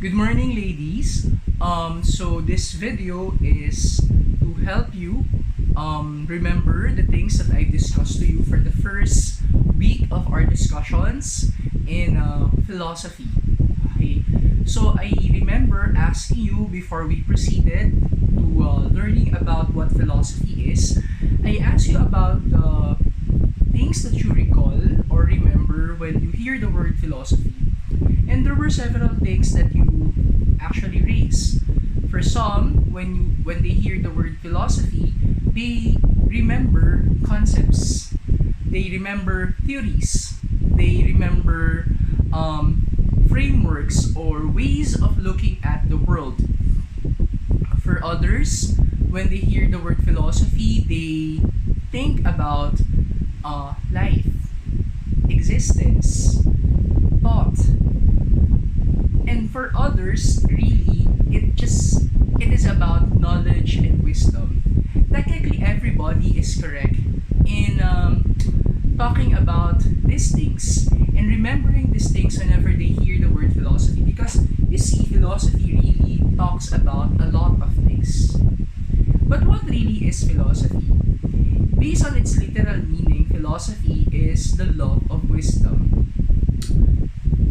Good morning, ladies. So this video is to help you remember the things that I discussed to you for the first week of our discussions in philosophy. Okay, so I remember asking you before we proceeded to learning about what philosophy is. I asked you about the things that you recall or remember when you hear the word philosophy. And there were several things that you actually raise. For some, when they hear the word philosophy, they remember concepts. They remember theories. They remember frameworks or ways of looking at the world. For others, when they hear the word philosophy, they think about life, existence, thought. And for others, really, it is about knowledge and wisdom. Technically, everybody is correct in talking about these things and remembering these things whenever they hear the word philosophy. Because you see, philosophy really talks about a lot of things. But what really is philosophy? Based on its literal meaning, philosophy is the love of wisdom.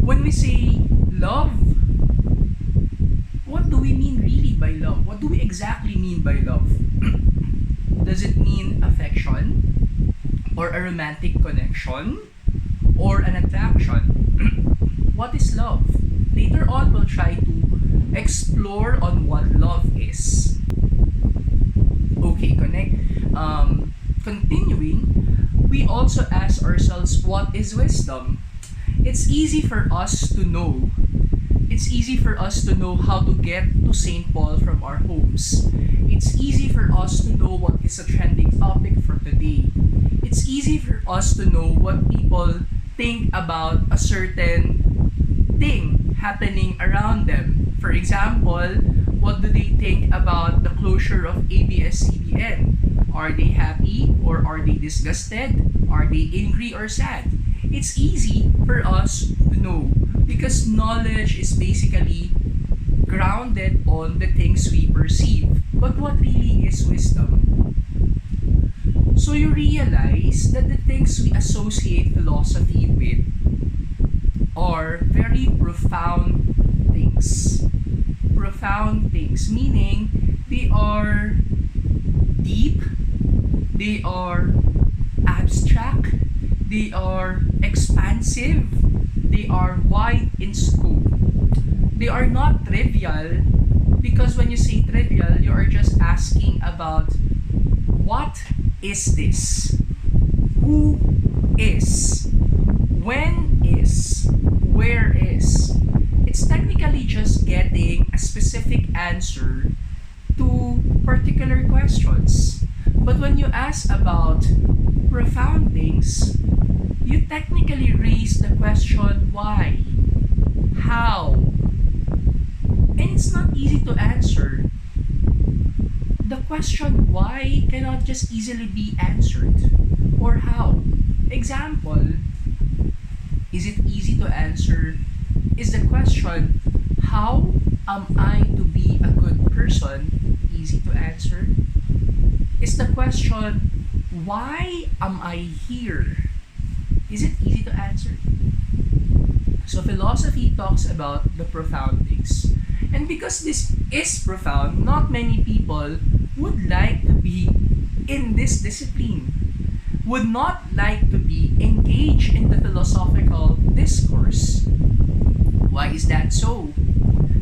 When we say love, what do we mean really by love? What do we exactly mean by love? Does it mean affection? Or a romantic connection? Or an attraction? What is love? Later on, we'll try to explore on what love is. Okay, continuing, we also ask ourselves, what is wisdom? It's easy for us to know. It's easy for us to know how to get to St. Paul from our homes. It's easy for us to know what is a trending topic for today. It's easy for us to know what people think about a certain thing happening around them. For example, what do they think about the closure of ABS-CBN? Are they happy or are they disgusted? Are they angry or sad? It's easy for us to know because knowledge is basically grounded on the things we perceive. But what really is wisdom? So you realize that the things we associate philosophy with are very profound things. Profound things, meaning they are deep, they are abstract, they are expansive, they are wide in scope. They are not trivial because when you say trivial, you are just asking about what is this? Who is? When is? Where is? It's technically just getting a specific answer to particular questions. But when you ask about profound things, you technically raise the question why, how, and it's not easy to answer. The question why cannot just easily be answered, or how. Example, is it easy to answer? Is the question, how am I to be a good person, easy to answer? Is the question, why am I here? Is it easy to answer? So philosophy talks about the profound things. And because this is profound, not many people would like to be in this discipline, would not like to be engaged in the philosophical discourse. Why is that so?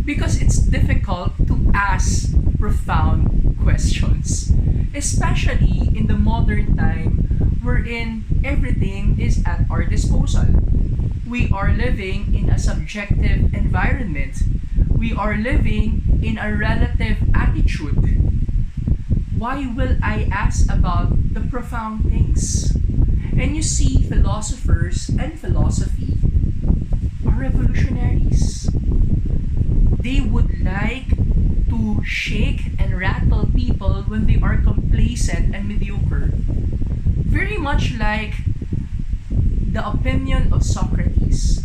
Because it's difficult to ask profound questions, especially in the modern time wherein everything is at our disposal. We are living in a subjective environment. We are living in a relative attitude. Why will I ask about the profound things? And you see, philosophers and philosophy are revolutionaries. They would like to shake and rattle people when they are complacent and mediocre. Very much like the opinion of Socrates.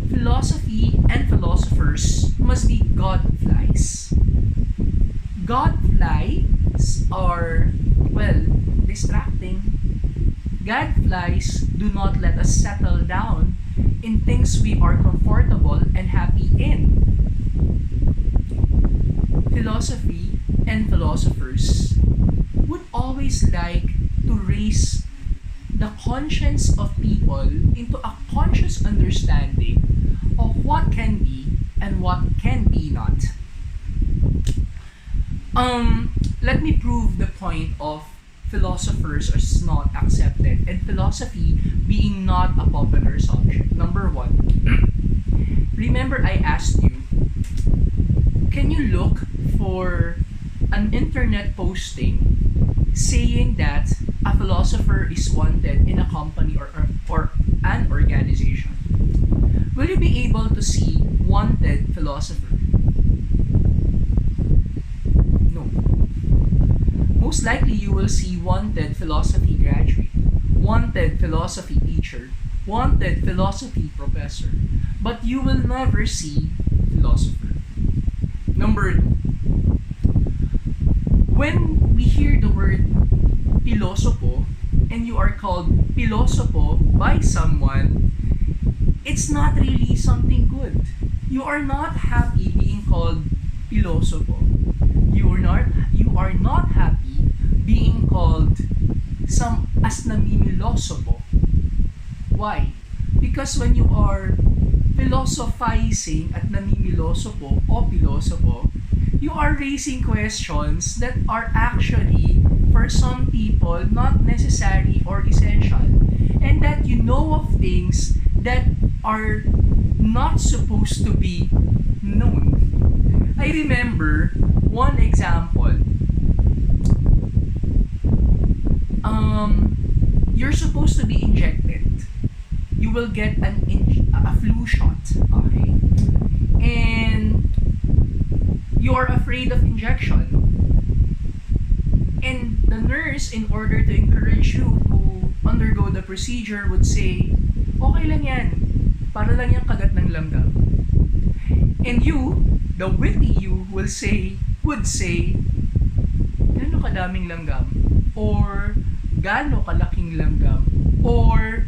Philosophy and philosophers must be godflies. Godflies are, well, distracting. Gadflies do not let us settle down in things we are comfortable and happy in. Philosophy and philosophers would always like to raise the conscience of people into a conscious understanding of what can be and what can be not. Let me prove the point of philosophers is not accepted and philosophy being not a popular subject. Number one, remember I asked you, can you look for an internet posting saying that a philosopher is wanted in a company or an organization? Will you be able to see wanted philosopher? No. Most likely you will see wanted philosophy graduate, wanted philosophy teacher, wanted philosophy professor, but you will never see philosopher. Number two, when we hear the word pilosopo and you are called pilosopo by someone, it's not really something good. You are not happy being called pilosopo. You are not happy being called some as namimilosopo. Why? Because when you are philosophizing at namimilosopo o pilosopo, you are raising questions that are actually, for some people, not necessary or essential. And that you know of things that are not supposed to be known. I remember one example. You're supposed to be injected. You will get a flu shot, okay? And you're afraid of injection. And the nurse, in order to encourage you to undergo the procedure, would say, okay lang yan, para lang yung kagat ng langgam. And you, the witty you, would say, gaano kadaming langgam? Or, gaano kalaking langgam? Or,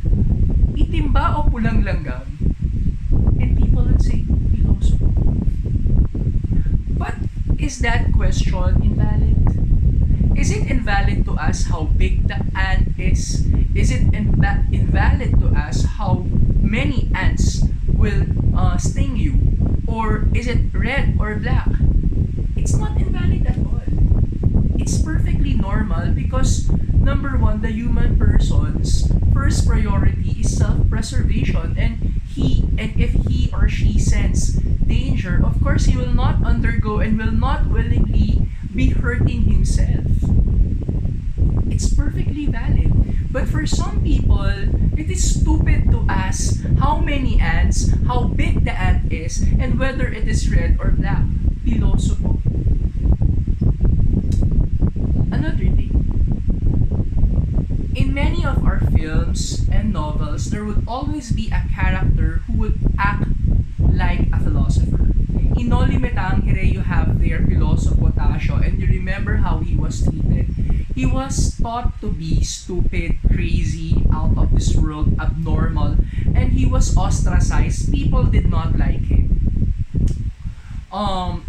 itim ba o pulang langgam? And people would say, philosophy. But, is that question invalid? Is it invalid to ask how big the ant is? Is it invalid to ask how many ants will sting you? Or is it red or black? It's not invalid at all. It's perfectly normal because number one, the human person's first priority is self-preservation, and if he or she sense danger, of course he will not undergo and will not willingly be hurting himself. It's perfectly valid. But for some people, it is stupid to ask how many ants, how big the ant is, and whether it is red or black. Philosophy. Another thing. In many of our films and novels, there would always be a character who would act like a philosopher. In Noli Me Tangere, you have their Pilosopo Tasio, and you remember how he was treated. He was thought to be stupid, crazy, out of this world, abnormal, and he was ostracized. People did not like him.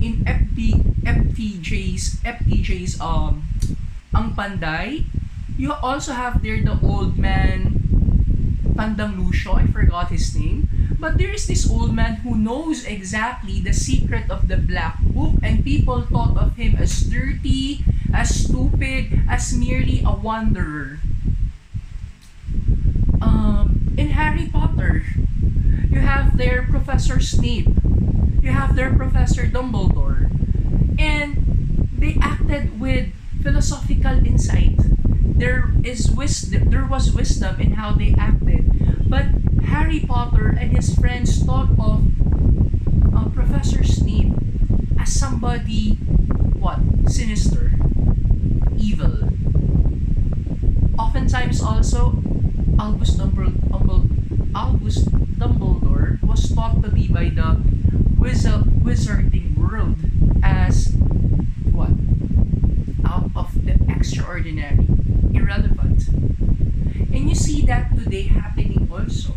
In FTJ's Ang Panday, you also have there the old man, Tandang Lucio, I forgot his name. But there is this old man who knows exactly the secret of the black book, and people thought of him as dirty, as stupid, as merely a wanderer. In Harry Potter, you have their Professor Snape, you have their Professor Dumbledore, and they acted with philosophical insight. There was wisdom in how they acted. But Harry Potter and his friends thought of Professor Snape as somebody, sinister, evil. Oftentimes also, Albus Dumbledore was taught to be by the wizarding world as what? Out of the extraordinary, irrelevant. And you see that today happening also.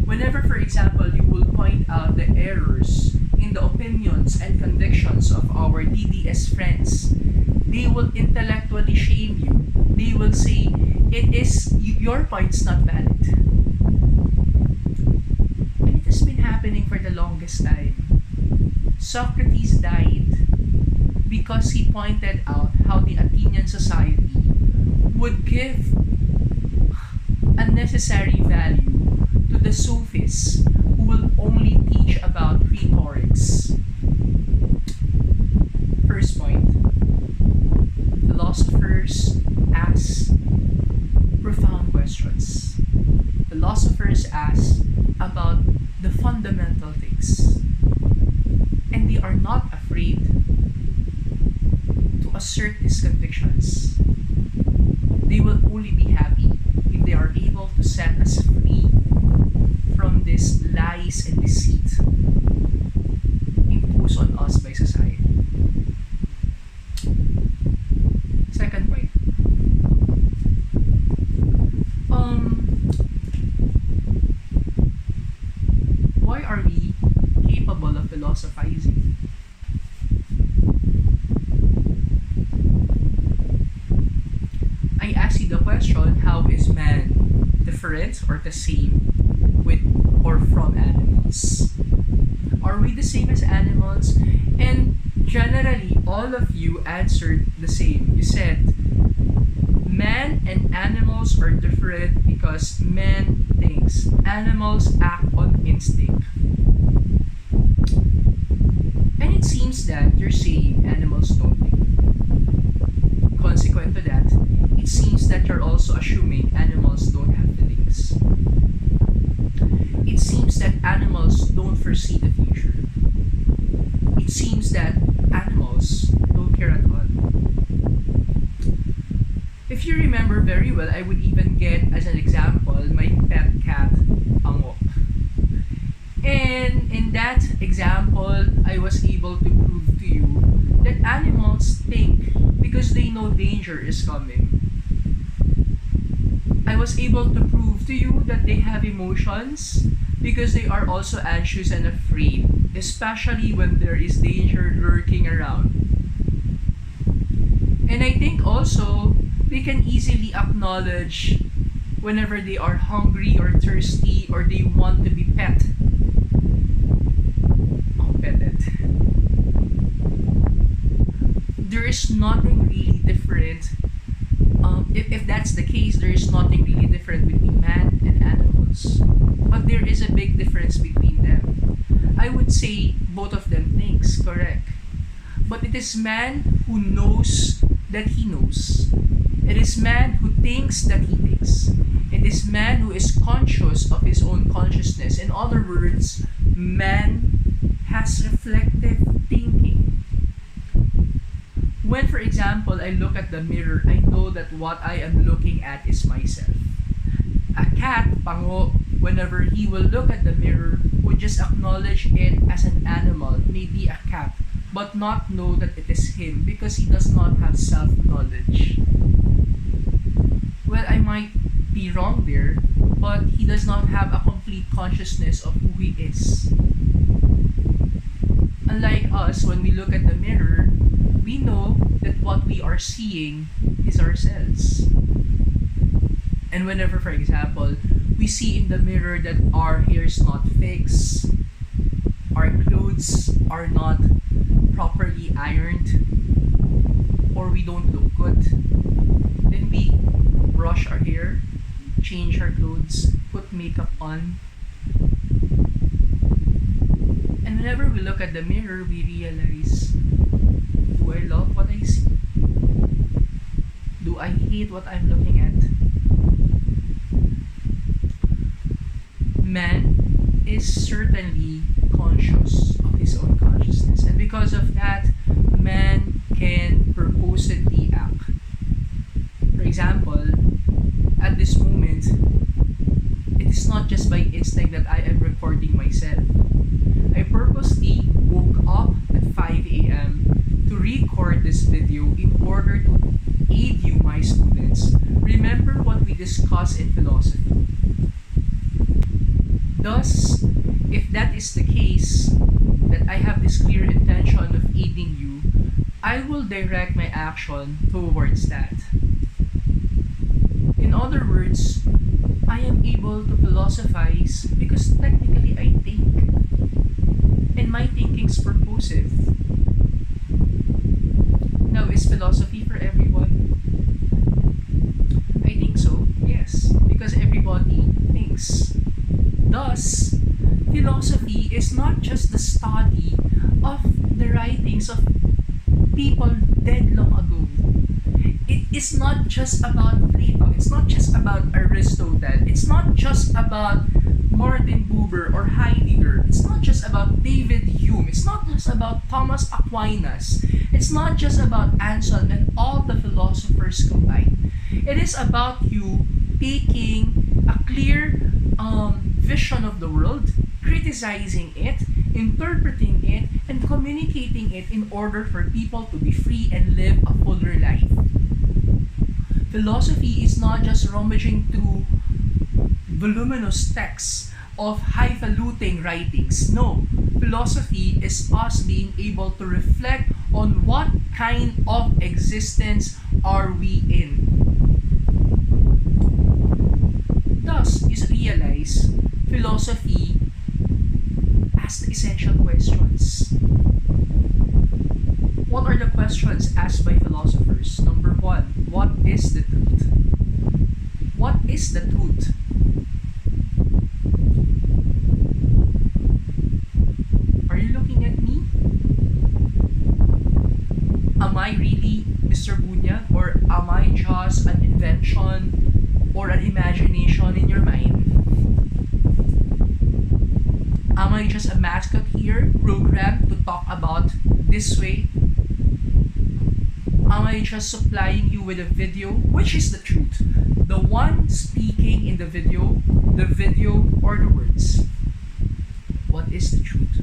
Whenever, for example, you will point out the errors in the opinions and convictions of our DDS friends, they will intellectually shame you. They will say, your point's not valid. And it has been happening for the longest time. Socrates died because he pointed out how the Athenian society would give unnecessary value to the sophists who will only teach about rhetorics. First point, philosophers ask profound questions. Philosophers ask about the fundamental things. And they are not afraid to assert these convictions. They will only be happy if they are able to set us free from these lies and deceit imposed on us by society. Second point. Why are we capable of philosophizing? I ask you the question, how is man different or the same with or from animals? Are we the same as animals? And generally, all of you answered the same. You said, man and animals are different because man thinks. Animals act on instinct. And it seems that you're saying animals don't think. Consequent to that, it seems that you're also assuming animals don't have feelings. It seems that animals don't foresee the future. It seems that animals don't care at all. If you remember very well, I would even get as an example my pet cat, Pango. And in that example, I was able to prove to you that animals think because they know danger is coming. I was able to prove to you that they have emotions because they are also anxious and afraid, especially when there is danger lurking around. And I think also they can easily acknowledge whenever they are hungry or thirsty or they want to be pet. Oh, petted. There is nothing really different. If that's the case, there is nothing really different between man and animals. But there is a big difference between them. I would say both of them thinks, correct. But it is man who knows that he knows. It is man who thinks that he thinks. It is man who is conscious of his own consciousness. In other words, man has reflective thinking. When, for example, I look at the mirror, I know that what I am looking at is myself. A cat, Pango, whenever he will look at the mirror, would just acknowledge it as an animal, maybe a cat, but not know that it is him because he does not have self-knowledge. Well, I might be wrong there, but he does not have a complete consciousness of who he is. Unlike us, when we look at the mirror, we know that what we are seeing is ourselves. And whenever, for example, we see in the mirror that our hair is not fixed, our clothes are not properly ironed, or we don't look good, then we brush our hair, change our clothes, put makeup on. And whenever we look at the mirror, we realize, do I love what I see? Do I hate what I'm looking at? Man is certainly conscious of his own consciousness, and because of that, man can purposely act. For example, at this moment, it is not just by instinct that I am recording myself. I purposely woke up at 5 a.m. to record this video in order to aid you, my students. Remember what we discussed in philosophy. Thus, if that is the case, that I have this clear intention of aiding you, I will direct my action towards that. In other words, I am able to philosophize because technically I think. And my thinking's purposive. Now, is philosophy for everyone? I think so, yes. Because everybody thinks. Thus, philosophy is not just the study of the writings of people dead long ago. It is not just about Plato. It's not just about Aristotle. It's not just about Martin Buber or Heidegger. It's not just about David Hume. It's not just about Thomas Aquinas. It's not just about Anselm and all the philosophers combined. It is about you taking a clear vision of the world, criticizing it, interpreting it, and communicating it in order for people to be free and live a fuller life. Philosophy is not just rummaging through voluminous texts of highfalutin writings. No, philosophy is us being able to reflect on what kind of existence are we in. Thus, you realize philosophy asks the essential questions. What are the questions asked by philosophers? Number one, what is the truth? What is the truth? Are you looking at me? Am I really Mr. Bunyag, or am I just an invention or an imagination in your mind? Am I just a mascot here, programmed to talk about this way? Am I just supplying you with a video? Which is the truth? The one speaking in the video, or the words? What is the truth?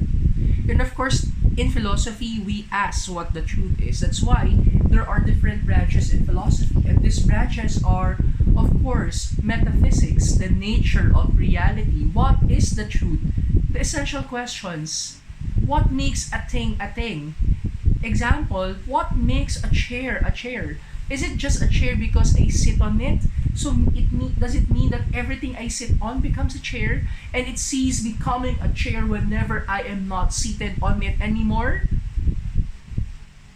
And of course, in philosophy, we ask what the truth is. That's why there are different branches in philosophy. And these branches are, of course, metaphysics, the nature of reality. What is the truth? The essential questions. What makes a thing a thing? Example, what makes a chair a chair? Is it just a chair because I sit on it? So does it mean that everything I sit on becomes a chair and it ceases becoming a chair whenever I am not seated on it anymore?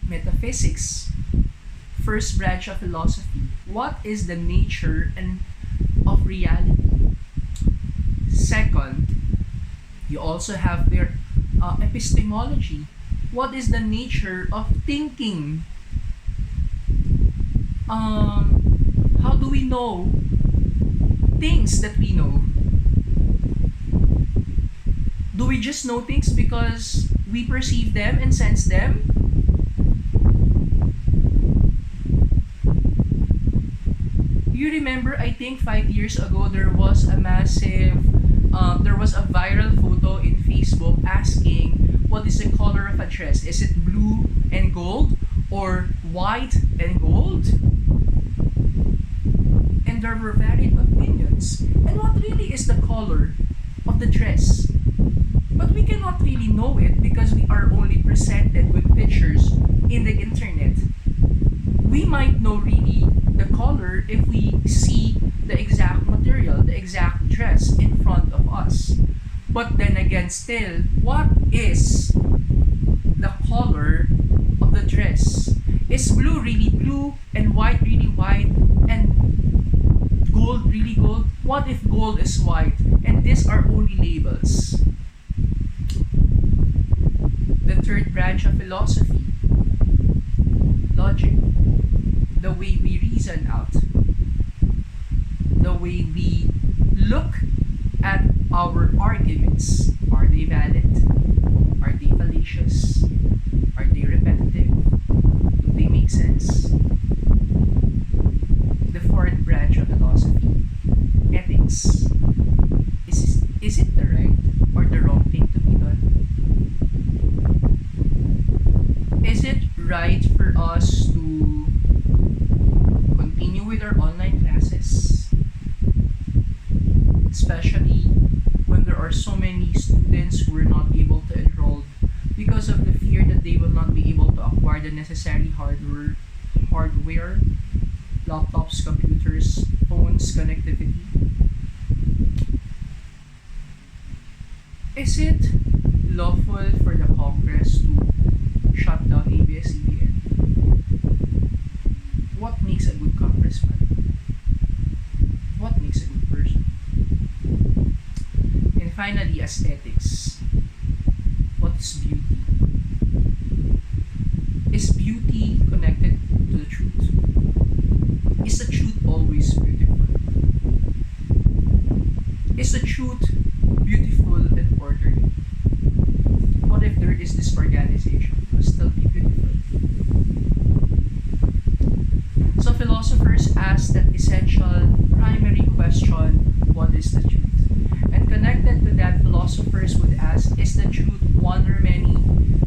Metaphysics. First branch of philosophy. What is the nature of reality? Second, you also have their epistemology. What is the nature of thinking? How do we know things that we know? Do we just know things because we perceive them and sense them? You remember, I think 5 years ago, there was a viral photo in Facebook asking, what is the color of a dress? Is it blue and gold or white and gold? And there were varied opinions. And what really is the color of the dress? But we cannot really know it because we are only presented with pictures in the internet. We might know really the color if we see the exact material, the exact dress in front of us. But then again, still, what is the color of the dress? Is blue really blue and white really white and gold really gold? What if gold is white and these are only labels? The third branch of philosophy, logic. The way we reason out, the way we look at our arguments. Are they valid? Are they fallacious? Are they repetitive? Do they make sense? The fourth branch of philosophy, ethics. right for us to continue with our online classes, especially when there are so many students who are not able to enroll because of the fear that they will not be able to acquire the necessary hardware, laptops, computers, phones, connectivity. Is it lawful for the Congress to shut down ABS-CBN? What makes a good congressman? What makes a good person? And finally, aesthetics. What is beauty? Is beauty connected to the truth? Is the truth always beautiful? Is the truth beautiful and orderly? What if there is disorganization? It will still be beautiful. So philosophers ask that essential primary question, what is the truth? And connected to that, philosophers would ask, is the truth one or many?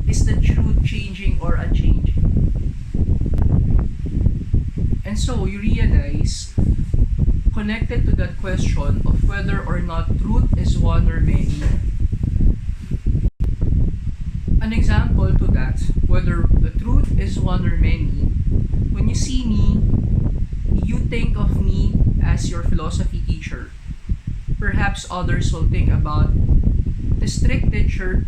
Is the truth changing or unchanging? And so you realize, connected to that question of whether or not truth is one or many, an example to that, whether the truth is one or many, when you see me, you think of me as your philosophy teacher. Perhaps others will think about the strict teacher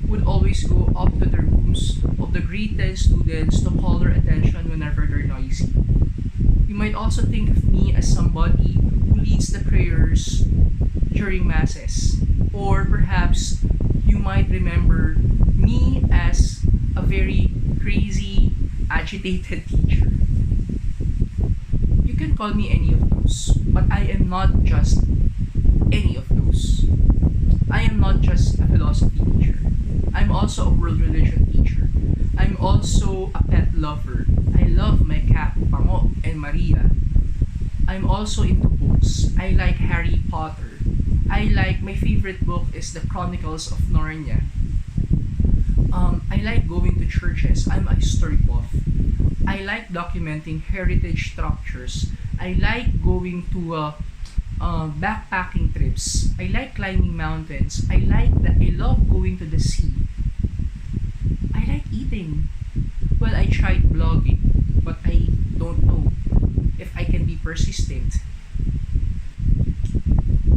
would always go up to the rooms of the greatest students to call their attention whenever they're noisy. You might also think of me as somebody who leads the prayers during masses. Or perhaps you might remember me as a very crazy, agitated teacher. You can call me any of those, but I am not just any of those. I am not just a philosophy teacher. I'm also a world religion teacher. I'm also a pet lover. I love my cat, Pango and Maria. I'm also into books. I like Harry Potter. My favorite book is The Chronicles of Narnia. I like going to churches. I'm a history buff. I like documenting heritage structures. I like going to backpacking trips. I like climbing mountains. I love going to the sea. I like eating. Well, I tried blogging, but I don't know if I can be persistent.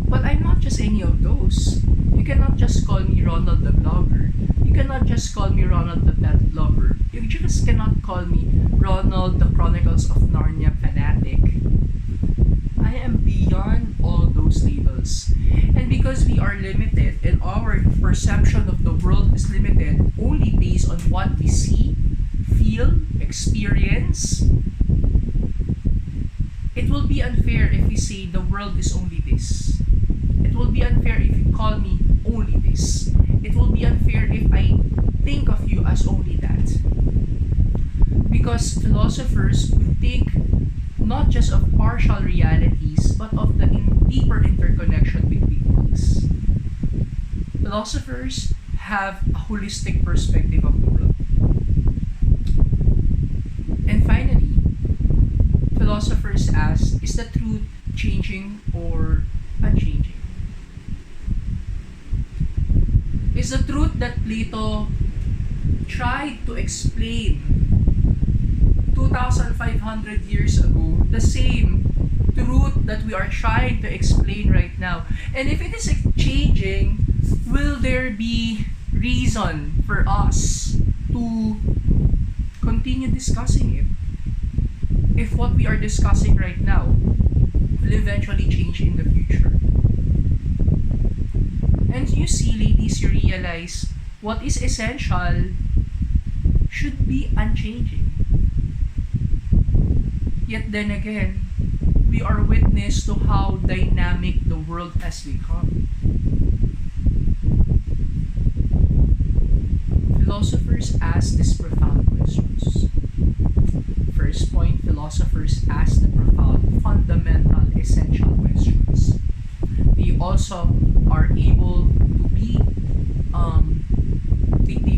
But I'm not just any of those. You cannot just call me Ronald the blogger. You cannot just call me Ronald the pet lover. You just cannot call me Ronald the Chronicles of Narnia fanatic. I am beyond all those labels. And because we are limited and our perception of the world is limited only based on what we see, feel, experience, it will be unfair if we say the world is only this. It will be unfair if you call me only this. It will be unfair if I think of you as only that. Because philosophers would think not just of partial realities, but of the deeper interconnection between things. Philosophers have a holistic perspective of the world. And finally, philosophers ask, is the truth changing or unchanging? Is the truth that Plato tried to explain 2,500 years ago the same truth that we are trying to explain right now? And if it is changing, will there be reason for us to continue discussing it? If what we are discussing right now will eventually change in the future. And you see, ladies, you realize what is essential should be unchanging. Yet then again, we are witness to how dynamic the world has become. Philosophers ask these profound questions. First point, philosophers ask the profound, fundamental, essential questions. They also are able to be,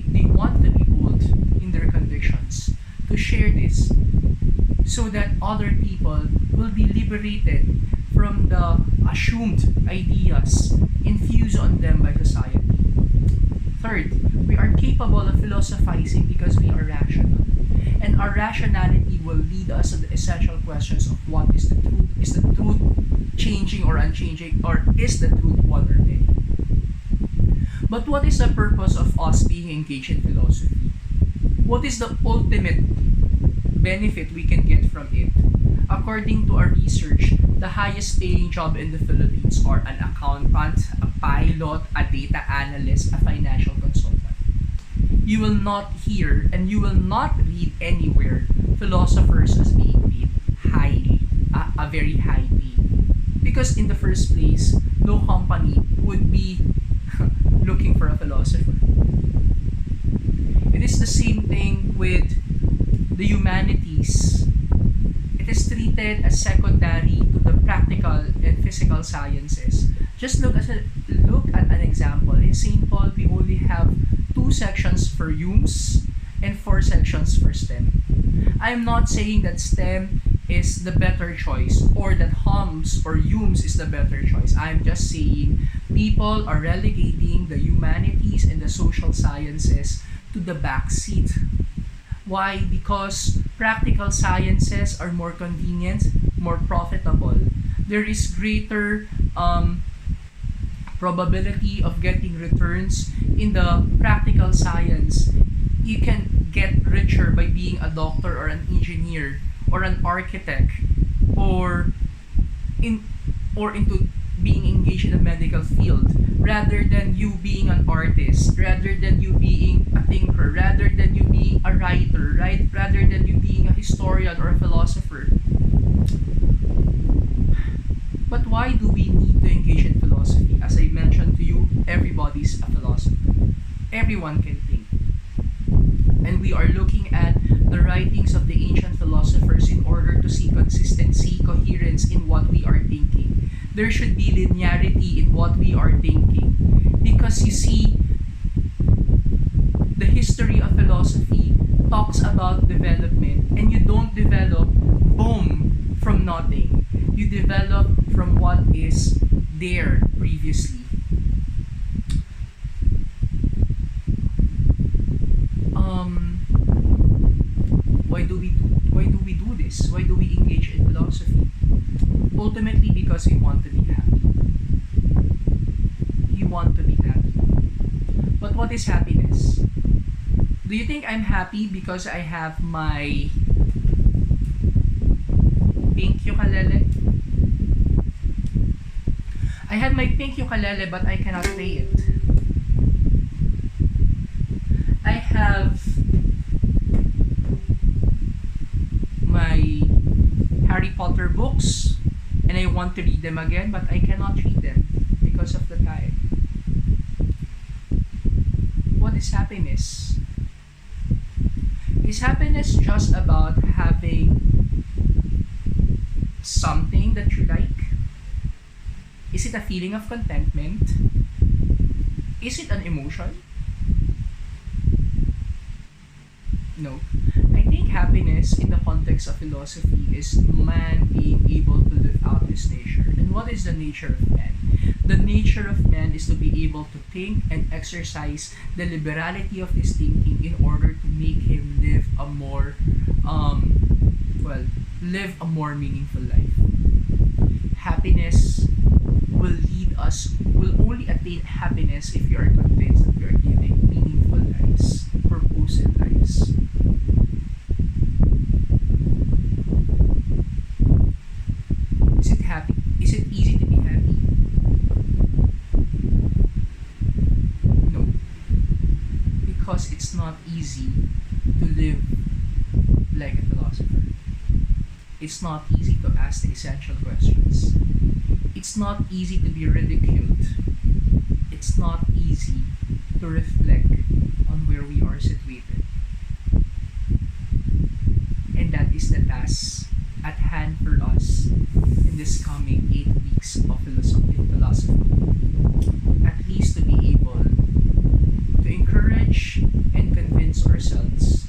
they want to be bold in their conviction. other people will be liberated from the assumed ideas infused on them by society. Third, we are capable of philosophizing because we are rational. And our rationality will lead us to the essential questions of what is the truth. Is the truth changing or unchanging? Or is the truth one or many? But what is the purpose of us being engaged in philosophy? What is the ultimate benefit we can get from it? According to our research, the highest paying job in the Philippines are an accountant, a pilot, a data analyst, a financial consultant. You will not hear and you will not read anywhere philosophers as being paid highly, a very high pay. Because in the first place, no company would be looking for a philosopher. It is the same thing with the humanities. It is treated as secondary to the practical and physical sciences. Just look at an example. In St. Paul, we only have 2 sections for HUMS and 4 sections for STEM. I'm not saying that STEM is the better choice or that HUMS or HUMS is the better choice. I'm just saying people are relegating the humanities and the social sciences to the back seat. Why? Because practical sciences are more convenient, more profitable. There is greater probability of getting returns in the practical science. You can get richer by being a doctor or an engineer or an architect or into being engaged in the medical field rather than you being an artist, rather than you being a thinker, rather than you being a writer, right? Rather than you being a historian or a philosopher. But why do we need to engage in philosophy? As I mentioned to you, everybody's a philosopher. Everyone can think. And we are looking at the writings of the ancient philosophers in order to see consistency, coherence in what we are thinking. There should be linearity in what we are thinking. Because you see, the history of philosophy talks about development, and you don't develop, boom, from nothing. You develop from what is there previously. Why do we do this? Why do we engage in philosophy? Ultimately, because we want to be happy. You want to be happy. But what is happiness? Do you think I'm happy because I have my pink ukulele? I have my pink ukulele, but I cannot play it. I have my Harry Potter books, and I want to read them again, but I cannot read them because of the time. What is happiness? Is happiness just about having something that you like? Is it a feeling of contentment? Is it an emotion? No. I think happiness in the context of philosophy is man being able to live out his nature. And what is the nature of man? The nature of man is to be able to think and exercise the liberality of his thinking in order to make him live a more live a more meaningful life. Happiness will only attain happiness if you are convinced that you are living meaningful lives, purposive lives. Is it happy? Is it easy to be happy? No. Because it's not easy to live like a philosopher. It's not easy to ask the essential questions. It's not easy to be ridiculed. It's not easy to reflect on where we are situated. And that is the task at hand for us in this coming 8 weeks of philosophy. At least to be able to encourage and convince ourselves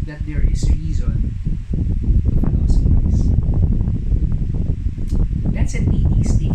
that there is reason to philosophize. and ladies,